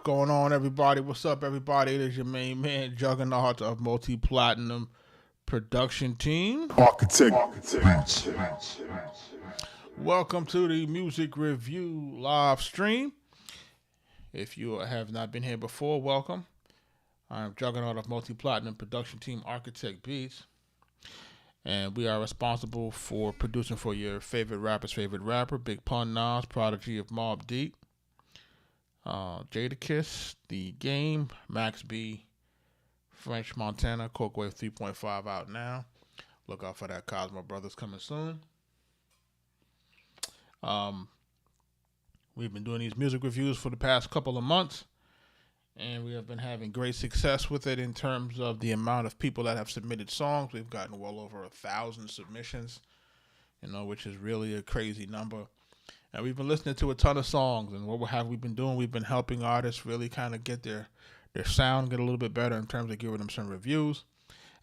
going on, everybody? What's up, everybody? It is your main man, Juggernaut of Multi-Platinum Production Team. Arkatech Beatz. Welcome to the music review live stream. If you have not been here before, welcome. I'm Juggernaut of Multi-Platinum Production Team, Arkatech Beatz. And we are responsible for producing for your favorite rapper's favorite rapper, Big Pun, Nas, Prodigy of Mobb Deep, Jadakiss, The Game, Max B, French Montana, Coke Wave 3.5 out now. Look out for that Cosmo Brothers coming soon. We've been doing these music reviews for the past couple of months, and we have been having great success with it in terms of the amount of people that have submitted songs. We've gotten well over 1,000 submissions, which is really a crazy number. And we've been listening to a ton of songs, and what have we been doing? We've been helping artists really kind of get their sound get a little bit better in terms of giving them some reviews.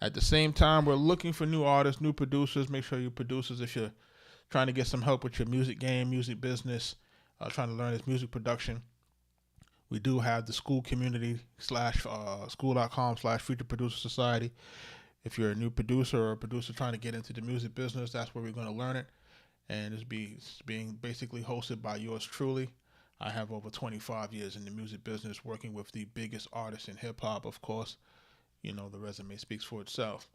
At the same time, we're looking for new artists, new producers. Make sure you producers, if you're trying to get some help with your music game, music business, trying to learn this music production, we do have the school community / school.com/Future Producer Society. If you're a new producer or a producer trying to get into the music business, that's where we're going to learn it. And it's being basically hosted by yours truly. I have over 25 years in the music business working with the biggest artists in hip-hop. Of course, the resume speaks for itself.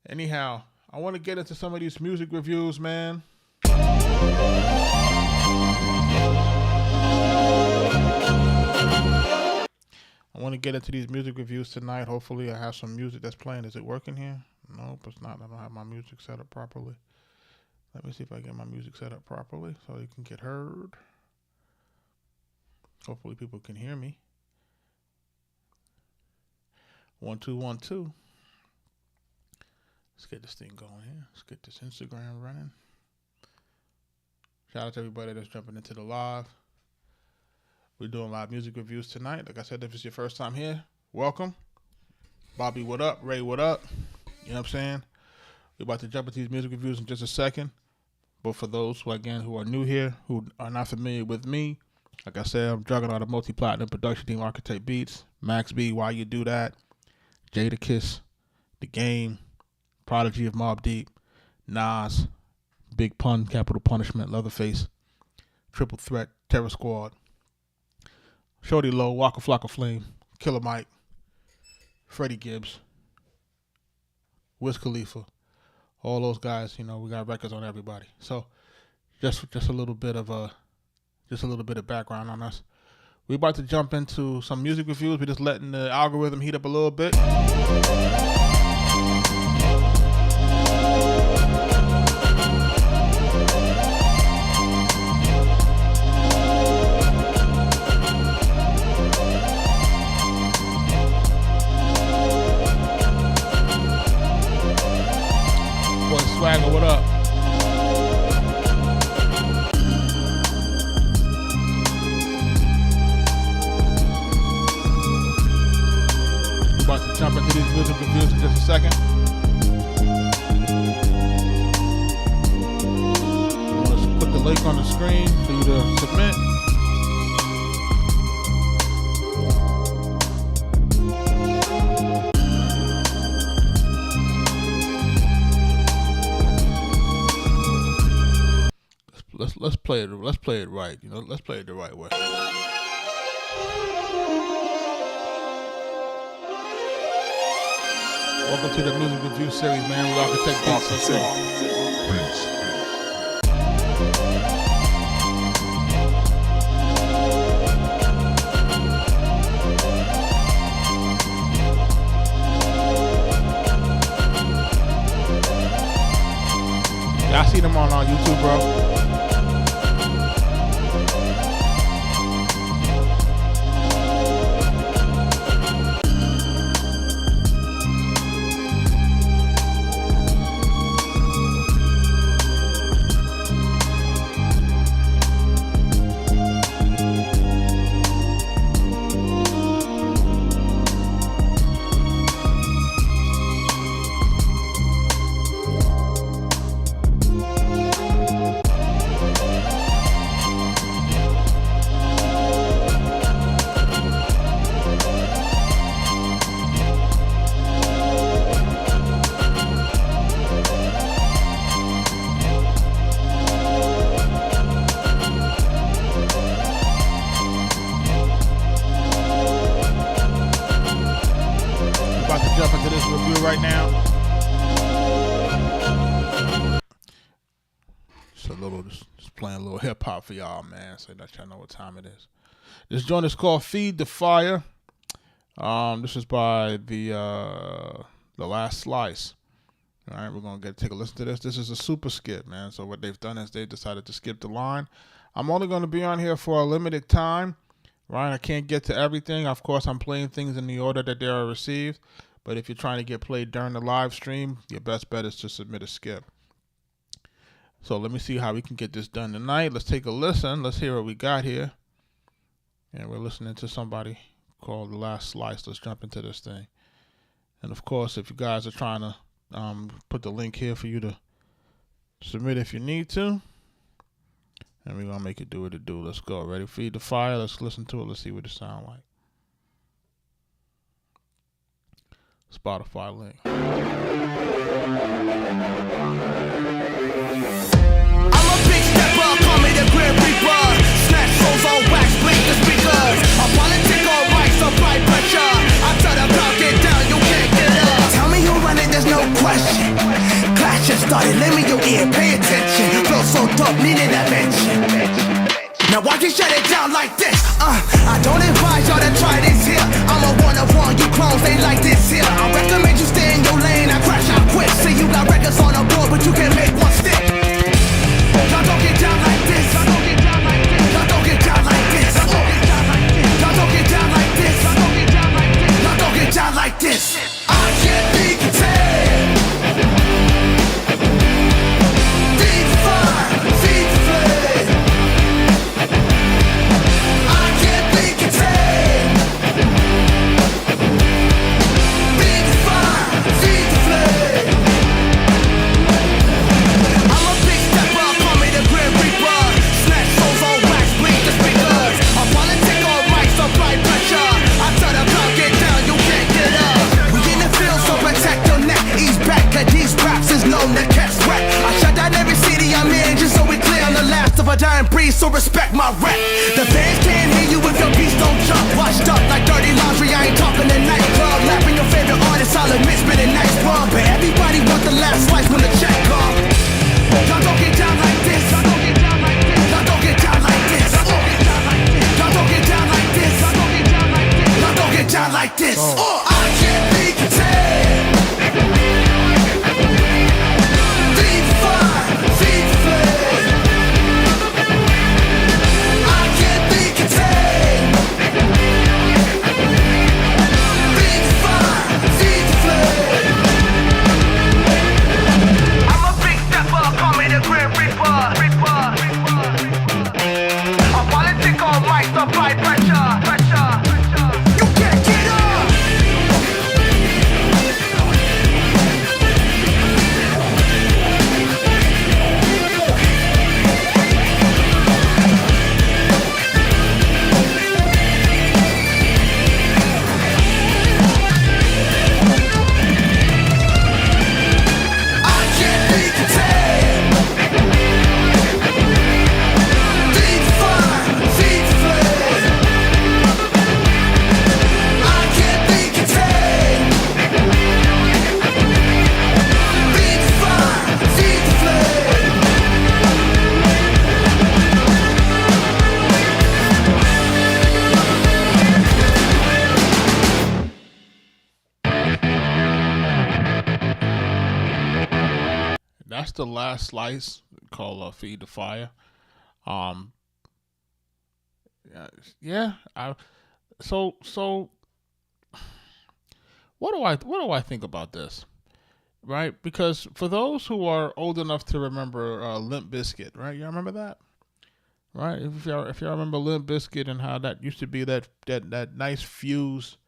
Anyhow, I want to get into some of these music reviews, man. I want to get into these music reviews tonight. Hopefully I have some music that's playing. Is it working here? Nope, it's not. I don't have my music set up properly. Let me see if I get my music set up properly so you can get heard. Hopefully people can hear me. 1 2 1 2. Let's get this thing going here. Let's get this Instagram running. Shout out to everybody that's jumping into the live. We're doing live music reviews tonight. Like I said, if it's your first time here, welcome. Bobby, what up? Ray, what up? You know what I'm saying? We're about to jump into these music reviews in just a second. But for those who are new here, who are not familiar with me, like I said, I'm Juggernaut of Multi-Platinum Production Team, Arkatech Beatz, Max B, Why You Do That, Jadakiss, The Game, Prodigy of Mobb Deep, Nas, Big Pun, Capital Punishment, Leatherface, Triple Threat, Terror Squad, Shorty Low, Waka Flocka Flame, Killer Mike, Freddie Gibbs, Wiz Khalifa, all those guys. We got records on everybody. So just a little bit of background on us. We're about to jump into some music reviews. We're just letting the algorithm heat up a little bit. Swagger, what up? We're about to jump into these music reviews in just a second. I'm going to put the link on the screen for you to submit. Let's play it right. Let's play it the right way. Welcome to the music review series, man. With Arkatech Beatz. Let's go. Y'all see them on YouTube, bro. It's a little just playing a little hip hop for y'all, man, so that y'all know what time it is. This joint is called "Feed the Fire." This is by the Last Slice. All right, we're gonna take a listen to this. This is a super skip, man. So what they've done is they decided to skip the line. I'm only gonna be on here for a limited time, right? I can't get to everything. Of course, I'm playing things in the order that they are received. But if you're trying to get played during the live stream, your best bet is to submit a skip. So let me see how we can get this done tonight. Let's take a listen. Let's hear what we got here. And we're listening to somebody called The Last Slice. Let's jump into this thing. And of course, if you guys are trying to put the link here for you to submit if you need to. And we're going to make it do what it do. Let's go. Ready? Feed the fire. Let's listen to it. Let's see what it sounds like. Spotify link. I'm a big stepper, call me the Grim Reaper. Snatch souls on wax, blink the speakers. A politic on mic, supply pressure. I tell the crowd, get down, you can't get up. Tell me who running, there's no question. Clash just started, lend me your ear, pay attention. Flow so dope, needed that mention. Now watch me shut it down like this. I don't advise y'all to try this here. I'm a one-of-one, you clones ain't like this here. I recommend you stay in your lane, I crash out quick. See you got records on the board, but you can't make one stick. Y'all don't get down like this. Y'all don't get down like this. Y'all don't get down like this. Y'all don't get down like this. Y'all don't get down like this. Y'all don't get down like this. I can't be contained. Deep fire, feed the flame. I can't be contained. Big fire, feed the flame. I'm a big stepper, call me the Grim Reaper. Snatch souls on wax, blink the speakers. A politic on mic, supply pressure. I tell the crowd, get down, you can't get up. We in the field, so protect your neck. Ease back, cause these raps is known to catch wreck. I shut down every city I'm in, just so we clear. I'm the last of a dying breed, so respect my rep. The fans can't hear you if your beats don't jump. Washed up like dirty laundry, I ain't talking the nightclub. Laughing your favorite artist, I'll admit, spitting nice rum. But everybody want the last slice when the check come. Y'all don't get down like this. Y'all don't get down like this. Y'all don't get down like this. Y'all don't get down like this. Y'all don't get down like this. Y'all don't get down like this. Y'all don't get down like this. I can't be contained. Deep fire, feed the flame. I can't be contained. Big fire, feed the flame. I'm a big stepper, call me the Grim Reaper. A politic on mic, supply pressure. You can't get up. I can't be contained. Deep fire, feed the flame. I can't be contained. Big fire, feed the flame. That's The Last Slice called "Feed the Fire." Yeah. So what do I think about this? Right? Because for those who are old enough to remember Limp Bizkit, right? Y'all remember that? Right? If y'all remember Limp Bizkit and how that used to be that nice fuse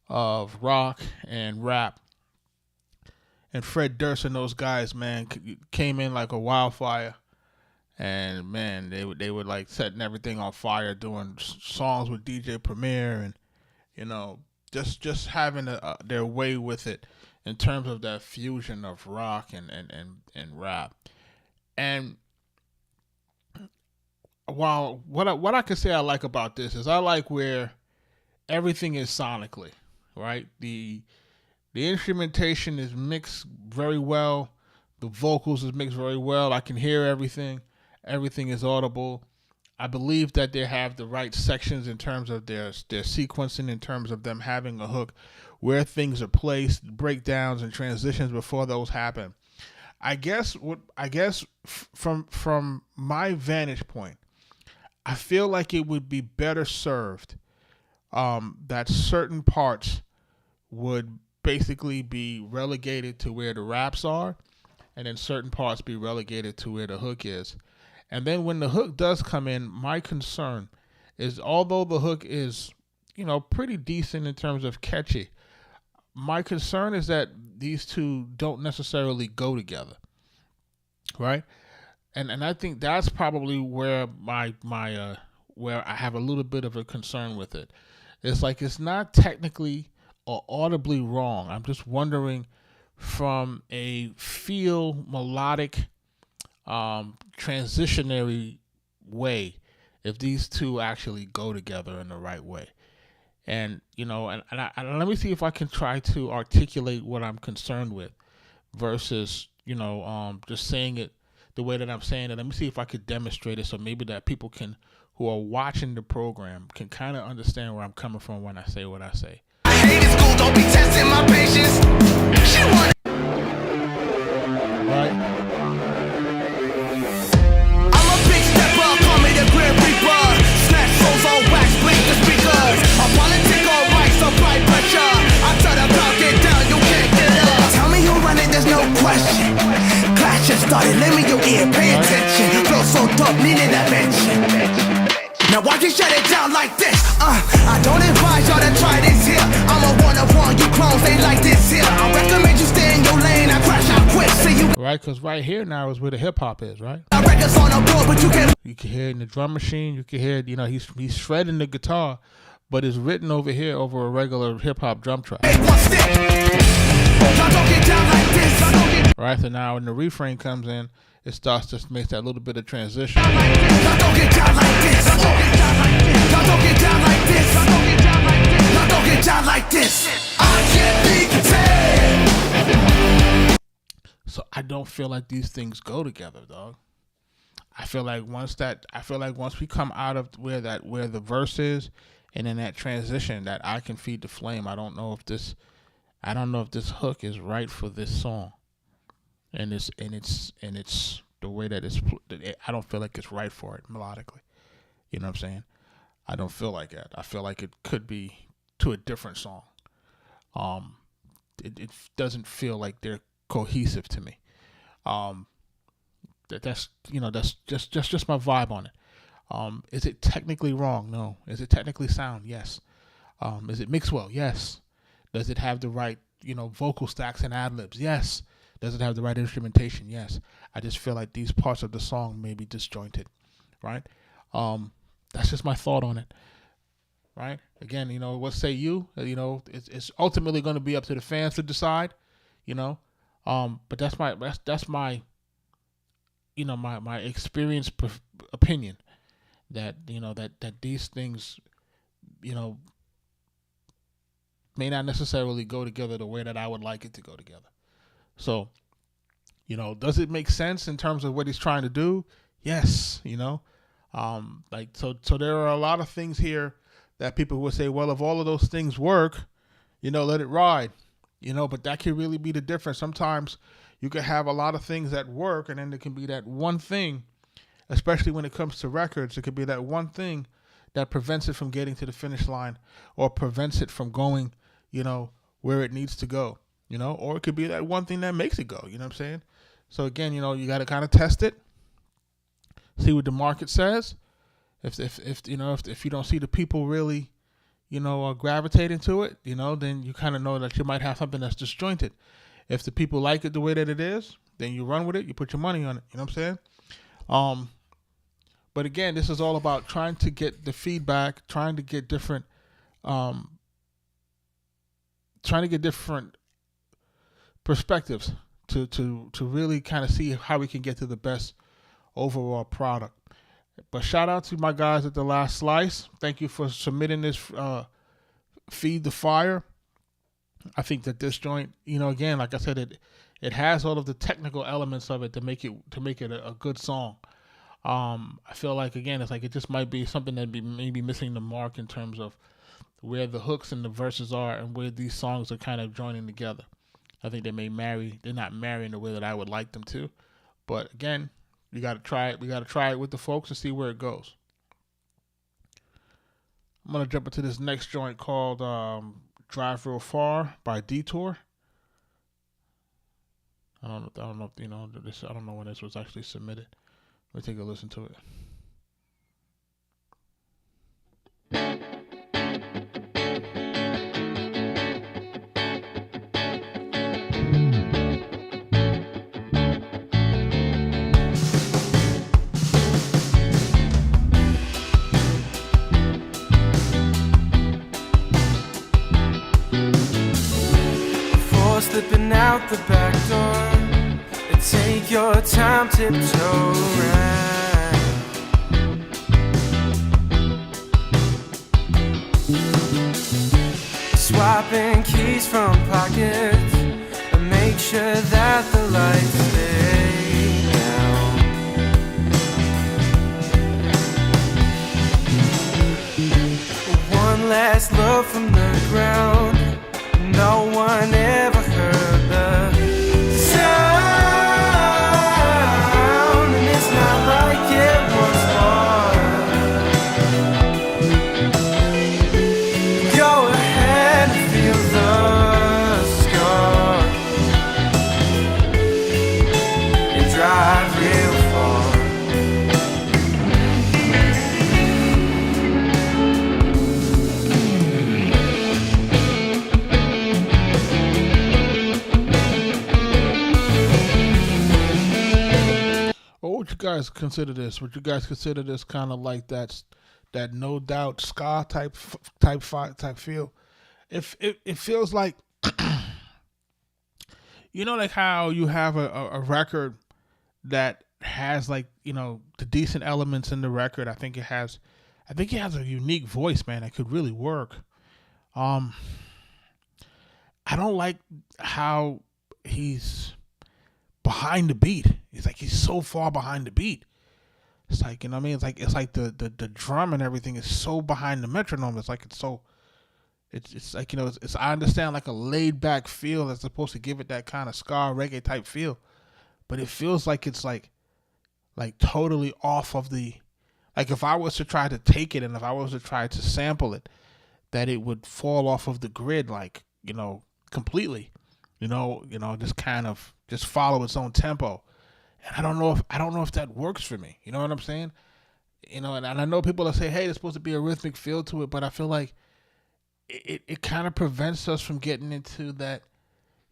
of rock and rap. And Fred Durst and those guys, man, came in like a wildfire. And, man, they would like setting everything on fire, doing songs with DJ Premier and, you know, just having their way with it in terms of that fusion of rock and rap. And while what I can say I like about this is I like where everything is sonically, right? The instrumentation is mixed very well. The vocals is mixed very well. I can hear everything. Everything is audible. I believe that they have the right sections in terms of their sequencing, in terms of them having a hook, where things are placed, breakdowns and transitions before those happen. I guess from my vantage point, I feel like it would be better served that certain parts would basically be relegated to where the raps are, and then certain parts be relegated to where the hook is. And then when the hook does come in, my concern is, although the hook is, pretty decent in terms of catchy, my concern is that these two don't necessarily go together, right? And I think that's probably where where I have a little bit of a concern with it. It's like it's not technically or audibly wrong. I'm just wondering, from a feel melodic, transitionary way, if these two actually go together in the right way. And and let me see if I can try to articulate what I'm concerned with, versus just saying it the way that I'm saying it. Let me see if I could demonstrate it, so maybe that people who are watching the program can kind of understand where I'm coming from when I say what I say. I hate school, don't be testing my patience. She wanted. Right? I'm a big stepper, call me the Grim Reaper. Snatch souls on wax, blink the speakers. A politic on rights, supply pressure. I tell the crowd, get down, you can't get up. Tell me who run it, there's no question. Clash just started, lend me your ear, pay attention. Flow so dope, needed that mention. Now why'd you shut it down like this? I don't advise y'all to try this here. I'm a one of one, you clones ain't like this here. I recommend you stay in your lane, I crash out quick. See you. Right, because right here now is where the hip hop is, right? Records on the board, but you can hear it in the drum machine. You can hear, he's shredding the guitar, but it's written over here over a regular hip hop drum track. make one stick. Y'all don't get down like this. Y'all don't get Right, so now when the refrain comes in, it starts to make that little bit of transition. down like this. Y'all don't get down like this. Y'all don't get down like this. Y'all don't get down like this. Y'all don't get down like this. Y'all don't get down like this. I can't be contained. So I don't feel like these things go together, dog. I feel like once we come out of where the verse is, and in that transition, that I Can Feed the Flame, I don't know if this hook is right for this song, and it's the way that I don't feel like it's right for it melodically. You know what I'm saying? I don't feel like that. I feel like it could be to a different song. It doesn't feel like they're cohesive to me. That's just my vibe on it. Is it technically wrong? No. Is it technically sound? Yes. Is it mixed well? Yes. Does it have the right, vocal stacks and ad-libs? Yes. Does it have the right instrumentation? Yes. I just feel like these parts of the song may be disjointed, right? That's just my thought on it, right? Again, what say you? It's ultimately going to be up to the fans to decide, but that's my my experienced opinion, that that these things may not necessarily go together the way that I would like it to go together. So, does it make sense in terms of what he's trying to do? Yes. So there are a lot of things here that people would say, well, if all of those things work, let it ride, but that could really be the difference. Sometimes you can have a lot of things that work, and then there can be that one thing, especially when it comes to records, it could be that one thing that prevents it from getting to the finish line, or prevents it from going, where it needs to go, or it could be that one thing that makes it go, you know what I'm saying? So again, you got to kind of test it, see what the market says. If you don't see the people really, gravitating to it, then you kind of know that you might have something that's disjointed. If the people like it the way that it is, then you run with it, you put your money on it, you know what I'm saying? But again, this is all about trying to get the feedback, trying to get different perspectives to really kind of see how we can get to the best overall product. But shout out to my guys at The Last Slice. Thank you for submitting this Feed the Fire. I think that this joint, again, like I said, it has all of the technical elements of it to make it a good song. I feel like again, it's like it just might be something that be maybe missing the mark in terms of where the hooks and the verses are and where these songs are kind of joining together. I think they're not marrying the way that I would like them to. But again, we got to try it. We got to try it with the folks and see where it goes. I'm going to jump into this next joint called Drive Real Far by Detour. I don't know if you know this. I don't know when this was actually submitted. Let me take a listen to it. Before slipping out the back door, and take your time, tiptoe around. Swapping keys from pockets, and make sure that the lights stay down. One last look from the ground. No one ever heard the sound, and it's not like it was hard. Go ahead and feel the scar, and drive real far. What would you guys consider this? Would you guys consider this kind of like that No Doubt ska type feel? If it feels like you know, like how you have a record that has like, you know, the decent elements in the record. I think he has a unique voice, man, that could really work. I don't like how he's behind the beat. It's like he's so far behind the beat. It's like, you know what I mean? It's like the drum and everything is so behind the metronome. It's like it's like, you know, it's I understand like a laid back feel that's supposed to give it that kind of ska reggae type feel, but it feels like it's like totally off of the, like if I was to try to take it and if I was to try to sample it, that it would fall off of the grid, like, you know, completely, you know, just kind of just follow its own tempo. And I don't know if that works for me. You know what I'm saying? You know, and I know people that say, hey, there's supposed to be a rhythmic feel to it, but I feel like it kind of prevents us from getting into that,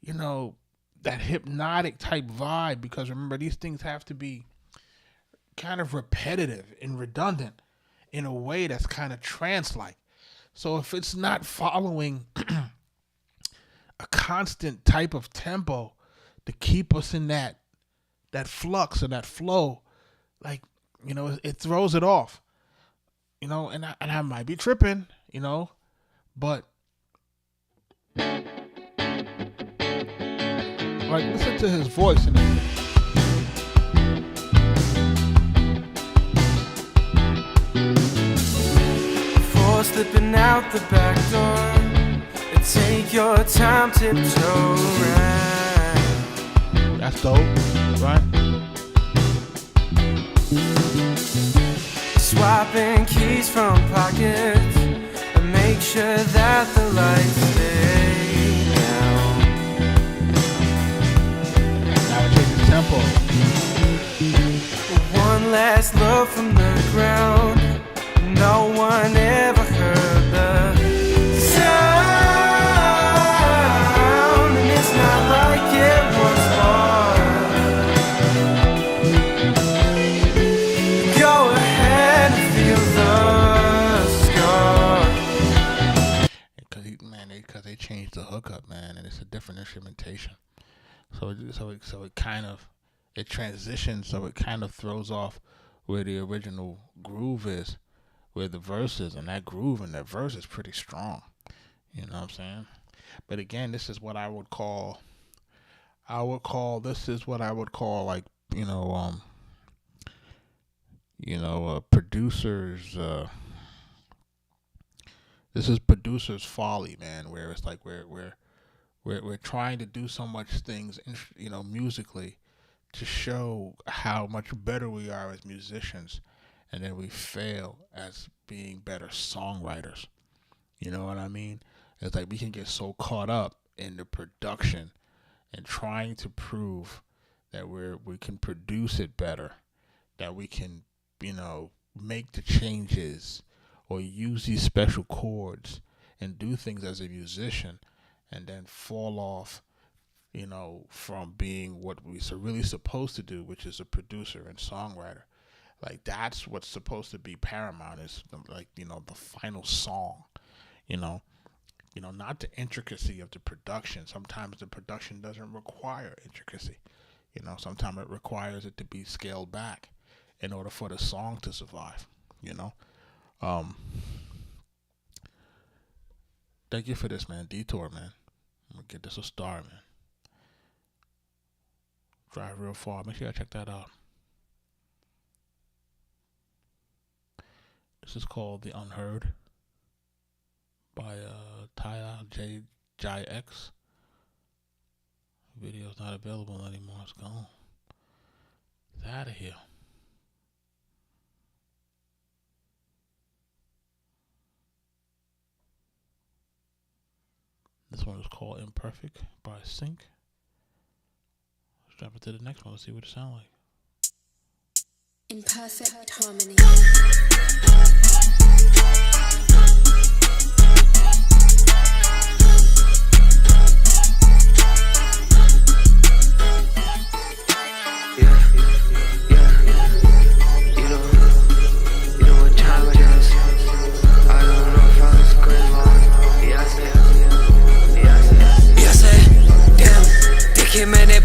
you know, that hypnotic type vibe, because remember, these things have to be kind of repetitive and redundant in a way that's kind of trance-like. So if it's not following a constant type of tempo to keep us in that flux and that flow, like, you know, it throws it off, you know, and I might be tripping, you know, but like, listen to his voice in it. Before slipping out the back door, and take your time, tiptoe around. That's dope, right? Swapping keys from pockets, and make sure that the lights stay down. Now it changes tempo. One last look from the ground. No one ever heard the sound, and it's not like it was hard. Go ahead and feel the scar. Because they changed the hookup, man, and it's a different instrumentation. So it kind of, it transitions, so it kind of throws off where the original groove is, where the verse is, and that groove and that verse is pretty strong. You know what I'm saying? But again, this is what I would call like, you know, producers. This is producers' folly, man. Where it's like we're trying to do so much things, musically, to show how much better we are as musicians, and then we fail as being better songwriters. You know what I mean? It's like we can get so caught up in the production and trying to prove that we can produce it better, that we can, make the changes or use these special chords and do things as a musician, and then fall off, from being what we're really supposed to do, which is a producer and songwriter. Like, that's what's supposed to be paramount, is the final song, not the intricacy of the production. Sometimes the production doesn't require intricacy. Sometimes it requires it to be scaled back in order for the song to survive, Thank you for this, man. Detour, man. I'm going to get this a star, man. Drive real far. Make sure you check that out. This is called The Unheard by Taya J.X. Video's not available anymore. It's gone. It's out of here. This one is called Imperfect by Sync. Let's jump into the next one. Let's see what it sounds like. In perfect harmony.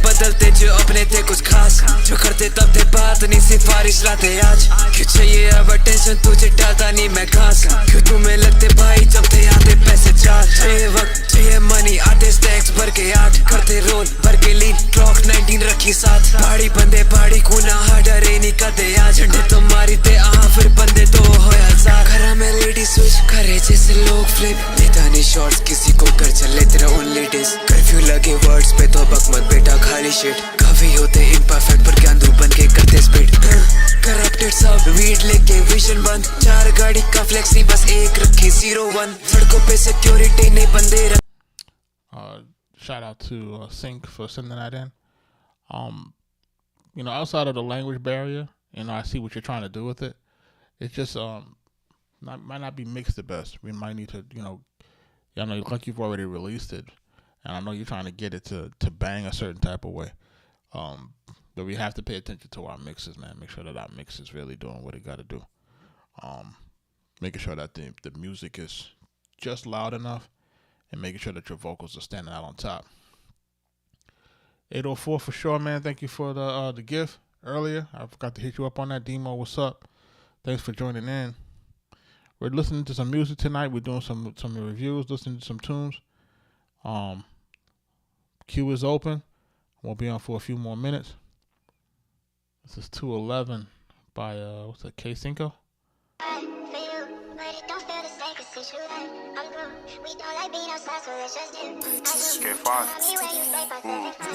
बदलते जो अपने थे कुछ खास जो करते तब थे बात नहीं सिफारिश लाते आज क्यों चाहिए अब टेंशन तुझे डालता नहीं मैं घास क्यों तुम्हें लगते भाई जब थे आते पैसे चार चाहिए वक्त चाहिए मनी आते स्टैक्स भर के 8 करते रोल भर के लीन क्लॉक 19 रखी साथ पहाड़ी बंदे पहाड़ी खूना डरे नहीं करते आज झंडे तो मारी थे फिर बंदे तो होया साथ खरा में लेडी स्विच करे जैसे लोग फ्लिप देता नहीं शॉट्स किसी को कर चले तेरा ओनली डिस कर्फ्यू लगे वर्ड्स पे तो बक मत बेटा खाली शिट काफी होते इम्परफेक्ट पर ज्ञान बन के करते स्पीड करप्टेड सब वीड लेके विजन बंद 4 गाड़ी का फ्लेक्स नहीं बस एक रखी 01 सड़कों पे सिक्योरिटी नहीं बंदे shout out to Sync for sending that in. Outside of the language barrier, I see what you're trying to do with it. It's just might not be mixed the best. We might need to, I know like you've already released it, and I know you're trying to get it to bang a certain type of way. But we have to pay attention to our mixes, man. Make sure that our mix is really doing what it got to do. Making sure that the music is just loud enough, and making sure that your vocals are standing out on top. 804 for sure, man. Thank you for the gift earlier. I forgot to hit you up on that. Demo, what's up? Thanks for joining in. We're listening to some music tonight. We're doing some reviews, listening to some tunes. Queue is open. We'll be on for a few more minutes. This is 211 by what's that, K5?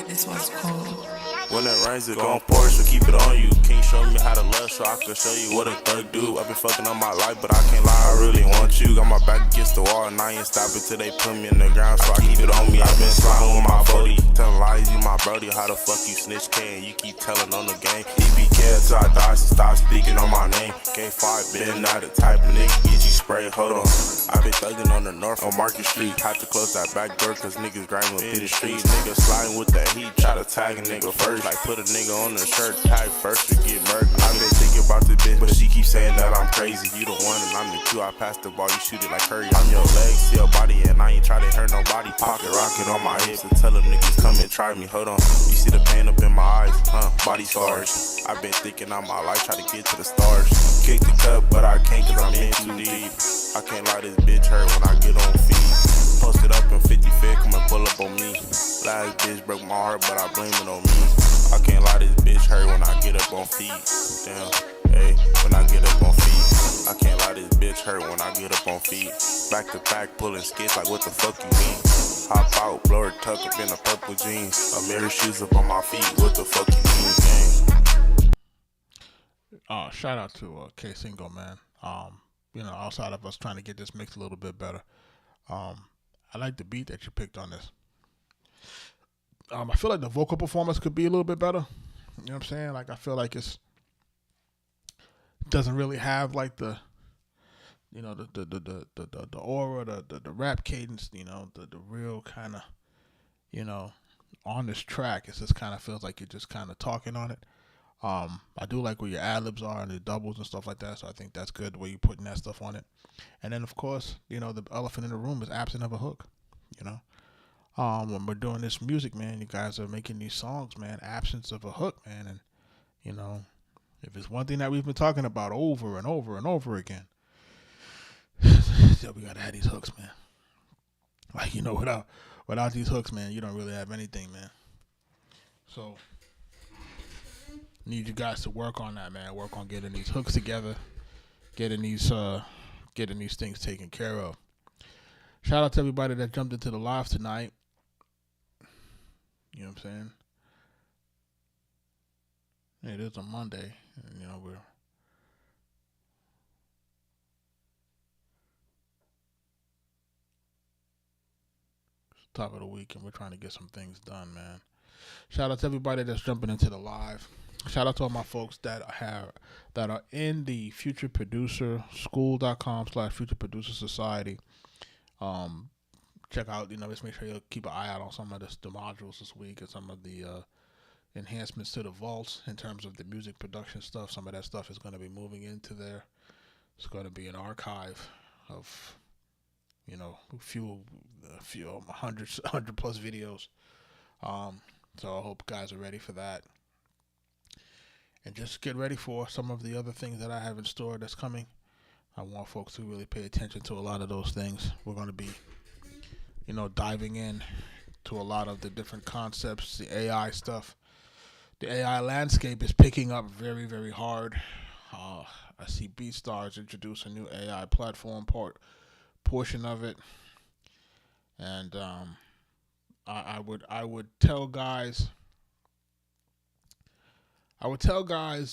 This one's cold. When it rains, it gon' pour, so keep it on you. Can you show me how to love so I can show you what a thug do? I've been fucking on my life, but I can't lie, I really want you. Got my back against the wall, and I ain't stopping till they put me in the ground, so I keep it on me. I've been sliding with my body, telling lies, you my brody. How the fuck you snitch can? You keep telling on the game. EBK till I die, so stop speaking on my name. K5, been not the type of nigga, get you sprayed, hold on. I've been thugging on the north, on Market Street. Had to close that back door, cause niggas grinding in the street. Niggas sliding with that heat, try to tag a nigga first. Like put a nigga on the shirt, tag first to get murdered. I've been thinking about this bitch, but she keep saying that I'm crazy. You the one and I'm the two, I pass the ball, you shoot it like Curry. I'm your legs to your body and I ain't try to hurt nobody. Pocket rocket on my hips and tell them niggas come and try me. Hold on, you see the pain up in my eyes, body scars. I've been thinking all my life, try to get to the stars. Kick the cup, but I can't cause I'm in too deep. I can't lie, this bitch hurt when I get on feet. Posted up in 55, come and pull up on me. Last bitch broke my heart, but I blame it on me. I can't lie, this bitch hurt when I get up on feet. Damn, Hey, when I get up on feet, I can't lie, this bitch hurt when I get up on feet. Back to back, pulling skits like what the fuck you mean? Hop out, blur tuck up in the purple jeans. A mirror shoes up on my feet, what the fuck you mean, gang? Shout out to K Single, man. Outside of us trying to get this mix a little bit better, I like the beat that you picked on this. I feel like the vocal performance could be a little bit better. You know what I'm saying? Like, I feel like it doesn't really have like the aura, the rap cadence, the real kind of, on this track. It just kind of feels like you're just kind of talking on it. I do like where your ad-libs are and the doubles and stuff like that, so I think that's good the way you're putting that stuff on it. And then, of course, the elephant in the room is absent of a hook, When we're doing this music, man, you guys are making these songs, man, absence of a hook, man. And, if it's one thing that we've been talking about over and over and over again, we got to have these hooks, man. Like, without these hooks, man, you don't really have anything, man. So, need you guys to work on that, man. Work on getting these hooks together, getting these things taken care of. Shout out to everybody that jumped into the live tonight. You know what I'm saying? It is a Monday, and we're top of the week, and we're trying to get some things done, man. Shout out to everybody that's jumping into the live. Shout out to all my folks that are in the Future Producer School.com/Future Producer Society. Check out, just make sure you keep an eye out on some of the modules this week and some of the enhancements to the vaults in terms of the music production stuff. Some of that stuff is going to be moving into there. It's going to be an archive of, a few 100 plus videos. So I hope guys are ready for that. And just get ready for some of the other things that I have in store that's coming. I want folks to really pay attention to a lot of those things. We're going to be, diving in to a lot of the different concepts, the AI stuff. The AI landscape is picking up very, very hard. I see BeatStars introduce a new AI platform portion of it. And I would tell guys,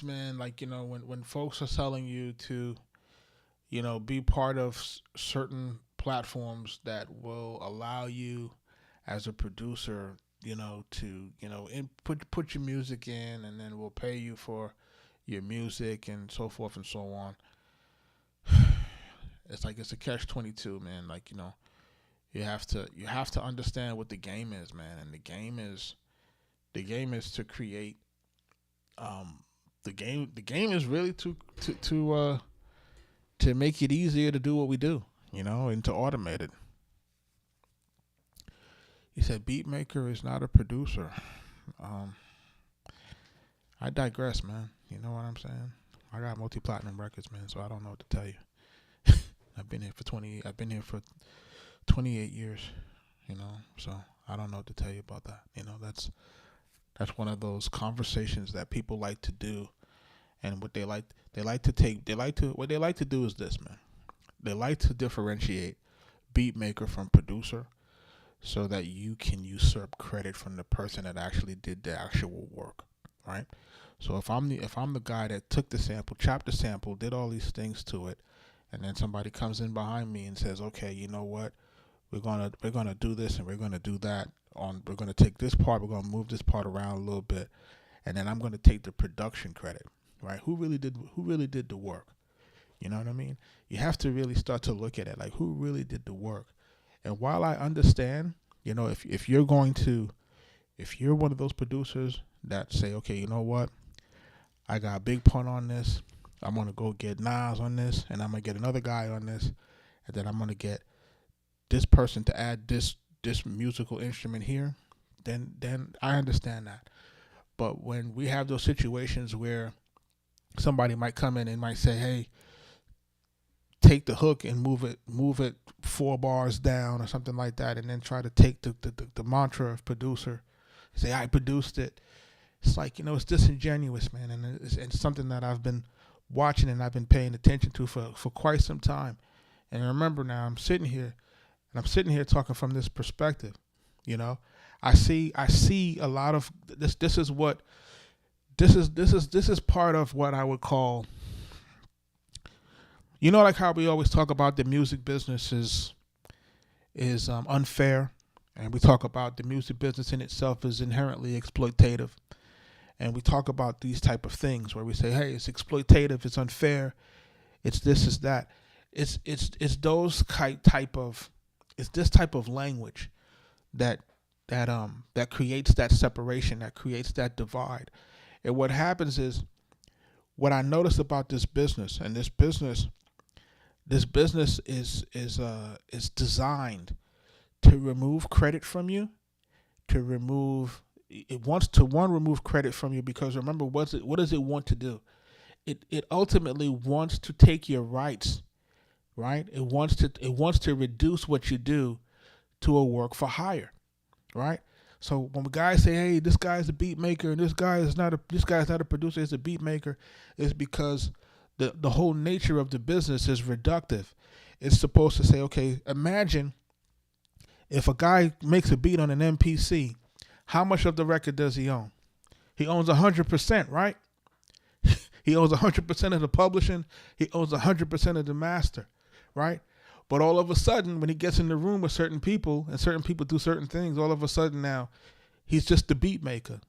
man, like, when folks are telling you to, be part of certain platforms that will allow you as a producer, to, put your music in, and then we'll pay you for your music and so forth and so on. It's like, it's a catch-22, man. Like, you have to understand what the game is, man. And the game is to create, the game is really to make it easier to do what we do, and to automate it. He said, Beatmaker is not a producer. I digress, man. You know what I'm saying? I got multi-platinum records, man, so I don't know what to tell you. I've been here for 28 years, so I don't know what to tell you about that. That's one of those conversations that people like to do. And what they like to do is this, man. They like to differentiate beatmaker from producer so that you can usurp credit from the person that actually did the actual work, right? So if I'm the guy that took the sample, chopped the sample, did all these things to it, and then somebody comes in behind me and says, okay, you know what? We're gonna do this and we're gonna do that. We're gonna take this part, we're gonna move this part around a little bit, and then I'm gonna take the production credit. Right? Who really did the work? You know what I mean? You have to really start to look at it like, who really did the work? And while I understand, if you're one of those producers that say, okay, you know what? I got a big pun on this. I'm gonna go get Nas on this, and I'm gonna get another guy on this, and then I'm gonna get this person to add this musical instrument here. Then I understand that. But when we have those situations where somebody might come in and might say, hey, take the hook and move it 4 bars down or something like that, and then try to take the mantra of producer, say, I produced it. It's like, it's disingenuous, man. And it's something that I've been watching and I've been paying attention to for quite some time. And remember now, I'm sitting here talking from this perspective. You know, I see a lot of this. This is part of what I would call, you know, like how we always talk about the music business is unfair, and we talk about the music business in itself is inherently exploitative, and we talk about these type of things where we say, hey, it's exploitative, it's unfair, it's this, it's that. It's those it's this type of language that creates that separation, that creates that divide. And what happens is, what I noticed about this business, and this business is designed to remove credit from you, remove credit from you, because remember, what does it want to do? It ultimately wants to take your rights, right? It wants to reduce what you do to a work for hire, right? So when guys say, hey, this guy's a beat maker and this guy's not a producer, he's a beat maker, it's because the whole nature of the business is reductive. It's supposed to say, okay, imagine if a guy makes a beat on an MPC, how much of the record does he own? He owns 100%, right? He owns 100% of the publishing. He owns 100% of the master, right? But all of a sudden, when he gets in the room with certain people and certain people do certain things, all of a sudden now he's just the beat maker.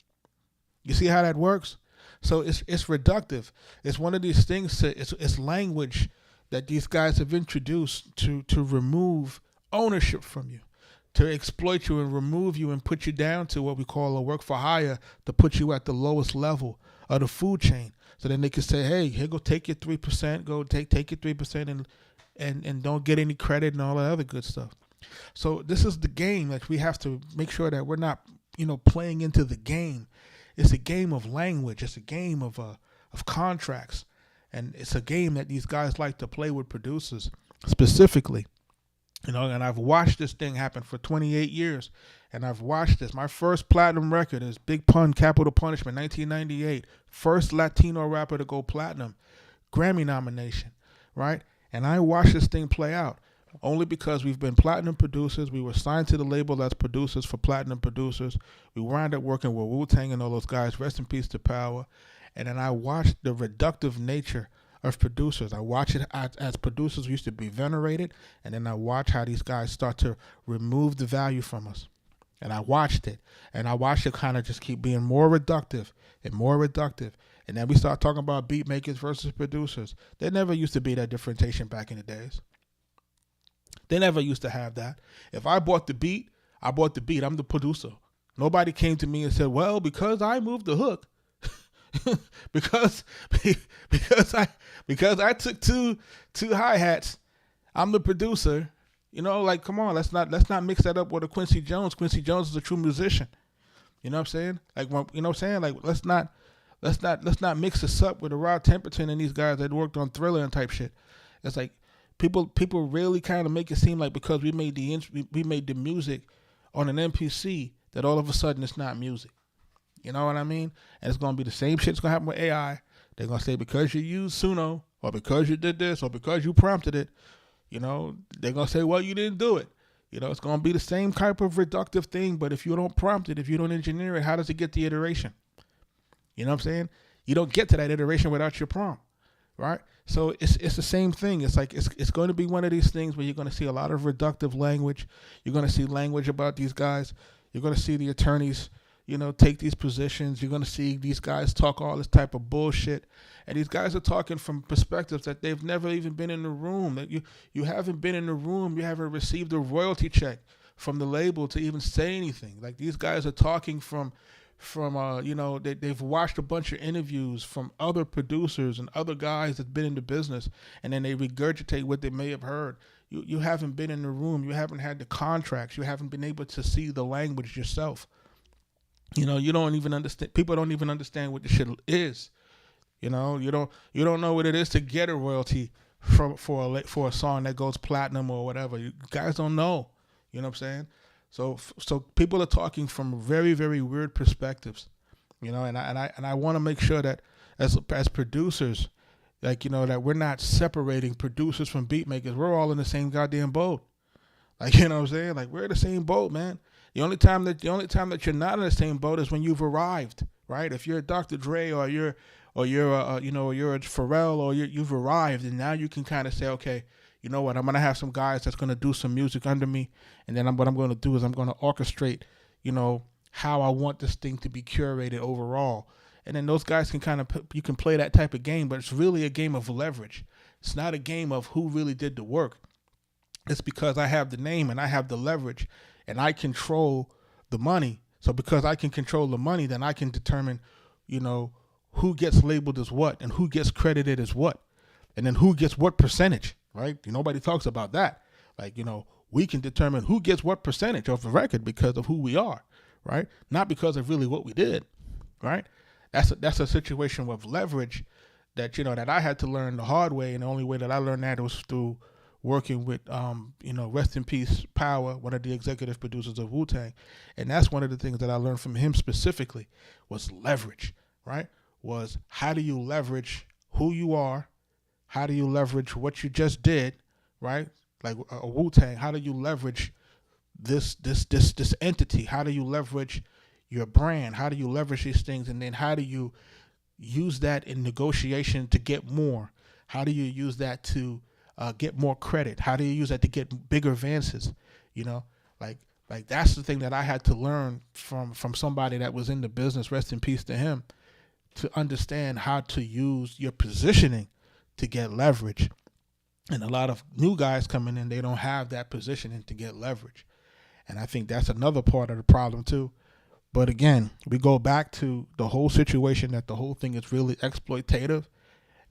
You see how that works? So it's reductive. It's one of these things. It's language that these guys have introduced to remove ownership from you, to exploit you and remove you and put you down to what we call a work for hire, to put you at the lowest level of the food chain. So then they can say, hey, here, go take your 3%, go take your 3% and don't get any credit and all that other good stuff. So this is the game that we have to make sure that we're not, playing into the game. It's a game of language. It's a game of contracts. And it's a game that these guys like to play with producers specifically. And I've watched this thing happen for 28 years. And I've watched this. My first platinum record is Big Pun, Capital Punishment, 1998. First Latino rapper to go platinum. Grammy nomination, right? And I watched this thing play out only because we've been platinum producers. We were signed to the label as producers for platinum producers. We wound up working with Wu-Tang and all those guys. Rest in peace to Power. And then I watched the reductive nature of producers. I watched it as producers used to be venerated. And then I watched how these guys start to remove the value from us. And I watched it. And I watched it kind of just keep being more reductive and more reductive. And then we start talking about beat makers versus producers. There never used to be that differentiation back in the days. They never used to have that. If I bought the beat, I bought the beat. I'm the producer. Nobody came to me and said, well, because I moved the hook, because I took two hi-hats, I'm the producer. Like, come on, let's not mix that up with a Quincy Jones. Quincy Jones is a true musician. You know what I'm saying? Like, you know what I'm saying? Like, let's not mix this up with a Rod Temperton and these guys that worked on Thriller and type shit. It's like people really kind of make it seem like because we made the music on an MPC that all of a sudden it's not music. You know what I mean? And it's gonna be the same shit's gonna happen with AI. They're gonna say because you used Suno or because you did this or because you prompted it, they're gonna say, well, you didn't do it. It's gonna be the same type of reductive thing. But if you don't prompt it, if you don't engineer it, how does it get the iteration? You know what I'm saying? You don't get to that iteration without your prompt, right? So it's the same thing. It's like it's going to be one of these things where you're going to see a lot of reductive language. You're going to see language about these guys. You're going to see the attorneys, take these positions. You're going to see these guys talk all this type of bullshit. And these guys are talking from perspectives that they've never even been in the room. That you haven't been in the room. You haven't received a royalty check from the label to even say anything. Like, these guys are talking from they've watched a bunch of interviews from other producers and other guys that's been in the business, and then they regurgitate what they may have heard. You haven't been in the room. You haven't had the contracts. You haven't been able to see the language yourself. You don't even understand. People don't even understand what the shit is. You don't know what it is to get a royalty for a song that goes platinum or whatever. You guys don't know. You know what I'm saying? So people are talking from very, very weird perspectives, and I want to make sure that as producers, Like, that we're not separating producers from beat makers. We're all in the same goddamn boat. Like, you know what I'm saying? Like, we're in the same boat, man. The only time that you're not in the same boat is when you've arrived, right? If you're a Dr. Dre or you're a Pharrell or you've arrived, and now you can kind of say, okay, you know what? I'm gonna have some guys that's gonna do some music under me, and then what I'm gonna do is I'm gonna orchestrate, how I want this thing to be curated overall. And then those guys can you can play that type of game, but it's really a game of leverage. It's not a game of who really did the work. It's because I have the name and I have the leverage and I control the money. So because I can control the money, then I can determine, who gets labeled as what and who gets credited as what. And then who gets what percentage, right? Nobody talks about that. Like, we can determine who gets what percentage of the record because of who we are, right? Not because of really what we did, right? That's a situation with leverage that, that I had to learn the hard way. And the only way that I learned that was through working with, rest in peace, Power, one of the executive producers of Wu-Tang. And that's one of the things that I learned from him specifically was leverage, right? Was how do you leverage who you are? How do you leverage what you just did, right? Like a Wu-Tang, how do you leverage this entity? How do you leverage your brand? How do you leverage these things? And then how do you use that in negotiation to get more? How do you use that to get more credit? How do you use that to get bigger advances? Like that's the thing that I had to learn from somebody that was in the business, rest in peace to him, to understand how to use your positioning to get leverage. And a lot of new guys coming in, they don't have that positioning to get leverage. And I think that's another part of the problem too. But again, we go back to the whole situation that the whole thing is really exploitative.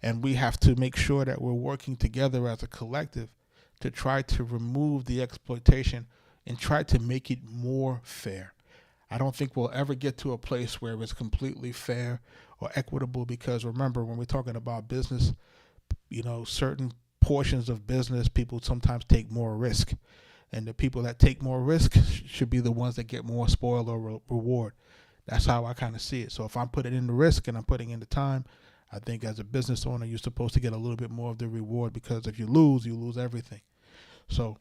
And we have to make sure that we're working together as a collective to try to remove the exploitation and try to make it more fair. I don't think we'll ever get to a place where it's completely fair or equitable because remember, when we're talking about business, certain portions of business, people sometimes take more risk. And the people that take more risk should be the ones that get more spoil or reward. That's how I kind of see it. So if I'm putting in the risk and I'm putting in the time, I think as a business owner, you're supposed to get a little bit more of the reward because if you lose everything. So,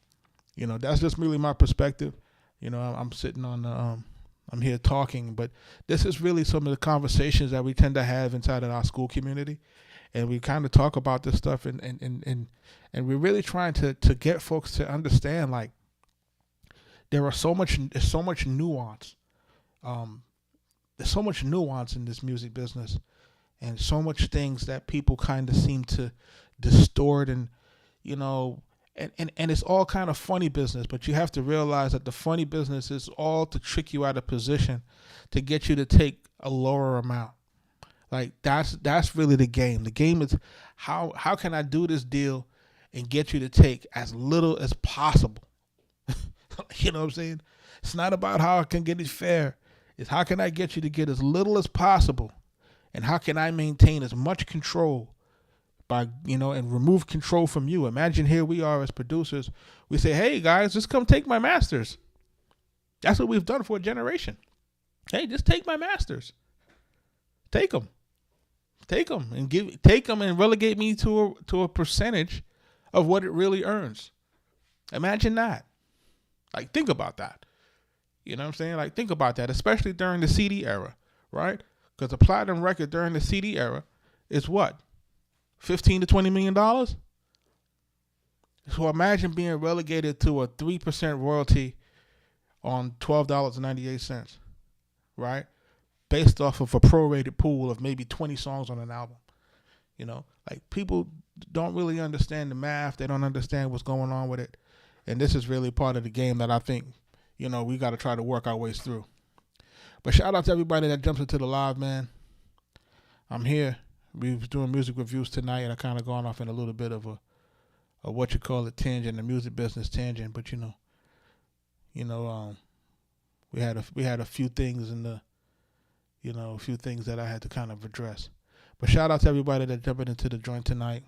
that's just really my perspective. I'm sitting on I'm here talking, but this is really some of the conversations that we tend to have inside of our school community. And we kind of talk about this stuff and we're really trying to get folks to understand, like, there's so much nuance. There's so much nuance in this music business and so much things that people kind of seem to distort and it's all kind of funny business, but you have to realize that the funny business is all to trick you out of position to get you to take a lower amount. Like that's really the game. The game is how can I do this deal and get you to take as little as possible? You know what I'm saying? It's not about how I can get it fair. It's how can I get you to get as little as possible, and how can I maintain as much control by and remove control from you. Imagine here we are as producers. We say, hey guys, just come take my masters. That's what we've done for a generation. Hey, just take my masters. Take them and relegate me to a percentage of what it really earns. Imagine that. Like, think about that. You know what I'm saying? Like, think about that, especially during the CD era, right? Because a platinum record during the CD era is what? $15 to $20 million? So imagine being relegated to a 3% royalty on $12.98, right? Based off of a prorated pool of maybe 20 songs on an album. Like, people don't really understand the math. They don't understand what's going on with it. And this is really part of the game that I think, we got to try to work our ways through. But shout out to everybody that jumps into the live, man. I'm here. We was doing music reviews tonight, and I kind of gone off in a little bit of a what you call it tangent, a music business tangent. But we had a few things in the, a few things that I had to kind of address. But shout out to everybody that jumping into the joint tonight.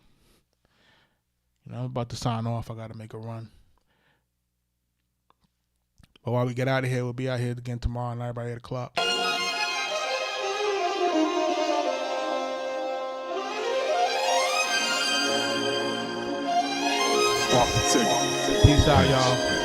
I'm about to sign off. I got to make a run. But while we get out of here, we'll be out here again tomorrow night by 8 o'clock. Arkatech. Peace out, y'all.